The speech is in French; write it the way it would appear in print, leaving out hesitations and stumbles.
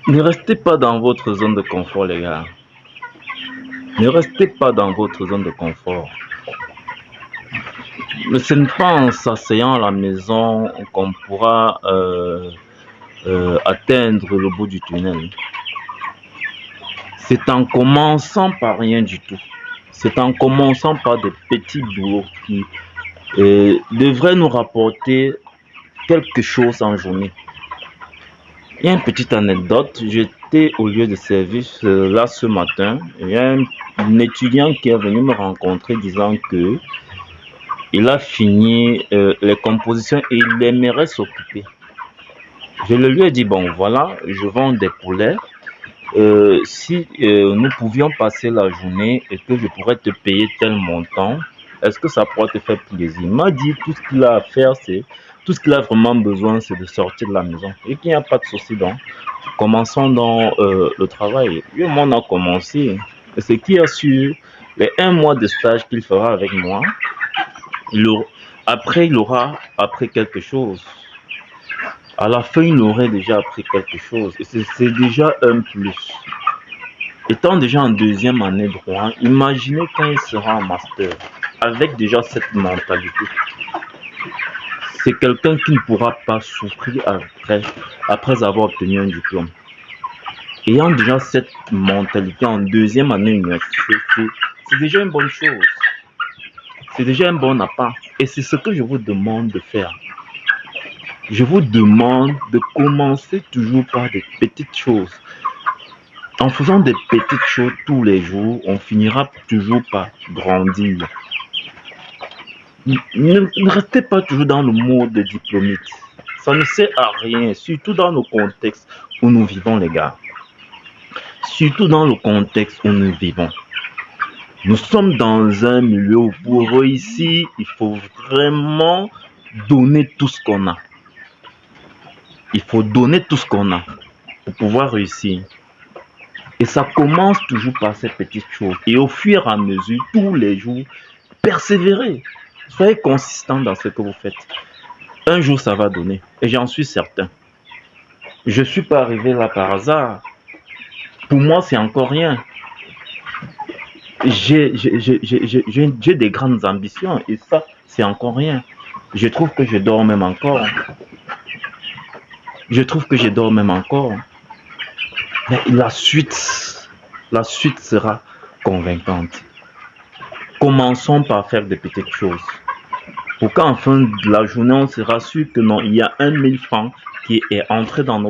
Ne restez pas dans votre zone de confort, les gars. Ne restez pas dans votre zone de confort. Mais ce n'est pas en s'asseyant à la maison qu'on pourra atteindre le bout du tunnel. C'est en commençant par rien du tout. C'est en commençant par des petits boulots qui devraient nous rapporter quelque chose en journée. Il y a une petite anecdote. J'étais au lieu de service là ce matin. Il y a un étudiant qui est venu me rencontrer disant que il a fini les compositions et il aimerait s'occuper. Je lui ai dit, bon voilà, je vends des poulets. Si nous pouvions passer la journée et que je pourrais te payer tel montant, est-ce que ça pourrait te faire plaisir? Il m'a dit tout ce qu'il a à faire, tout ce qu'il a vraiment besoin, c'est de sortir de la maison. Et qu'il n'y a pas de souci donc. Commençons dans le travail. Et moi, on a commencé. Ce qui assure les 1 mois de stage qu'il fera avec moi, après, il aura appris quelque chose. À la fin, il aurait déjà appris quelque chose. Et c'est déjà un plus. Étant déjà en 2e année droit, imaginez quand il sera en master, avec déjà cette mentalité. C'est quelqu'un qui ne pourra pas souffrir après avoir obtenu un diplôme. Ayant déjà cette mentalité en 2e année université, c'est déjà une bonne chose. C'est déjà un bon appart. Et c'est ce que je vous demande de faire. Je vous demande de commencer toujours par des petites choses. En faisant des petites choses tous les jours, on finira toujours par grandir. Ne restez pas toujours dans le mode de diplômite. Ça ne sert à rien, surtout dans le contexte où nous vivons, les gars. Surtout dans le contexte où nous vivons. Nous sommes dans un milieu où pour réussir, il faut vraiment donner tout ce qu'on a. Il faut donner tout ce qu'on a pour pouvoir réussir. Et ça commence toujours par ces petites choses. Et au fur et à mesure, tous les jours, persévérez. Soyez consistant dans ce que vous faites. Un jour, ça va donner. Et j'en suis certain. Je ne suis pas arrivé là par hasard. Pour moi, c'est encore rien. J'ai des grandes ambitions. Et ça, c'est encore rien. Je trouve que je dors même encore. Mais la suite sera convaincante. Commençons par faire des petites choses. Pour qu'en fin de la journée, on sera sûr que non, il y a 1 000 francs qui est entré dans notre